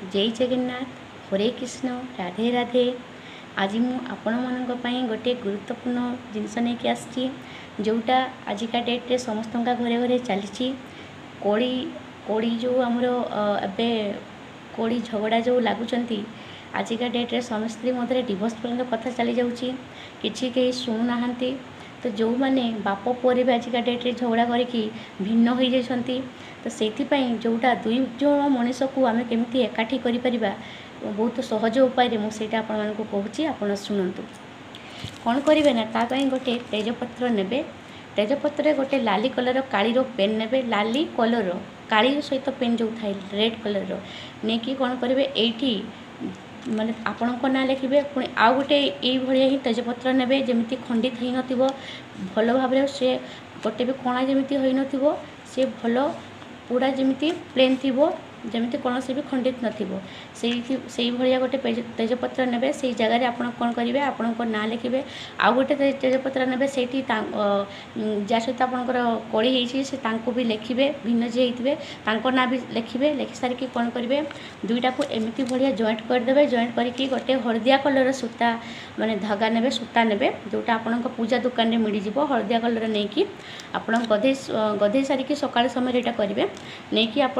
जय जगन्नाथ हरे कृष्ण राधे राधे। आज मु आपण मानक पई गोटे गुरुत्वपूर्ण जिनस नहीं आसी जोटा आजिका डेट्रे समस्त घरे घरे चली कोड़ी कोड़ी जो आमर ए कोड़ी झगड़ा जो लगुंट आजिका डेट्रे स्वामी स्त्री मध्य डिवोर्स पर्यंत कथा चली जाऊँगी किसी कहीं शुणुना। तो जो मैंने बाप पुअरे भी आजिका डेट्रे झगड़ा करके भिन्न हो जाती तो से जोटा दुई जन मनीष को आम केमी एकाठी कर बहुत सहज उपाय मुझे आपको कहूँ आप शुणु कौन करेंगे ना तापाई गोटे तेजपत्र ने तेजपत्र गोटे लाली कलर काली पेन ने लाली कलर काली सहित पेन जो थाए रेड कलर नहीं कि कौन करेंगे ये माने आपण ना लिखे पुणी आउ गोटे ये ही तेजपत्र ने जमी खंडित हो न भल भाव से गोटे भी कणा जमी हो न सी भल पूरा जमी प्लेन थी जमी कौन भी खंडित नई भाया गोटे तेजपत्र ने से जगह आप कौन करेंगे आपण ना लिखे आउ गोटे तेजपत्र ने से जहाँ सहित आपंकर कड़ी होती भी लिखे भिन्न जी होते ना भी लिखे लिखि सारिकी कौन करेंगे दुईटा को एमती भाया जॉइंट करदे जॉइंट करके गोटे हलदिया कलर सूता माने धागा ने सूता ने जोटा आपण पूजा दुकान में मिल जाव हलदिया कलर नहीं कि आप गधे सारिकी सकाल समय यहाँ करेंगे नहीं कि आप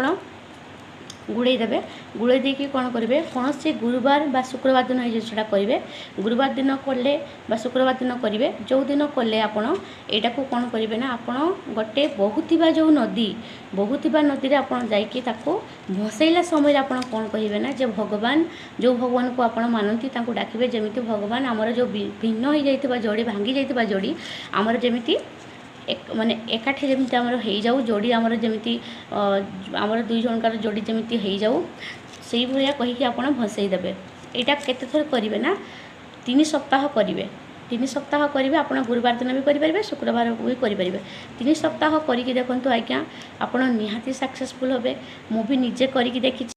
गुड़े देवे गुड़े देकी कौन करेंगे कौन से गुरुवार बा शुक्रवार दिन ये जिनसा करेंगे गुरुवार दिन कले शुक्रवार दिन करेंगे जो दिन कले आपण यहाँ को कौन करेंगे ना आपण गोटे बहुतवा जो नदी बहुतवा नदी में आप भसैला समय आप कौन कहे ना जो भगवान जो भगवान को आप मानती डाकिबे जमी भगवान आमर जो भिन्न हो जाता जोड़ी भांगी जाता जोड़ी आमर जमी माने एकाठी जमी आमर हो जाऊ जोड़ी आमर जमी आमर दुई जनकार जोड़ी जमी हो जाऊ से भाया कहीकि आप भसईदेवे यहाँ केते थर करेंगे ना 3 सप्ताह करेंगे 3 सप्ताह करेंगे आप गुरुवार दिन भी करेंगे शुक्रवार भी करेंगे 3 सप्ताह करके देखो आज्ञा आप निहाती सक्सेसफुल हे मुझे निजे करके देखी।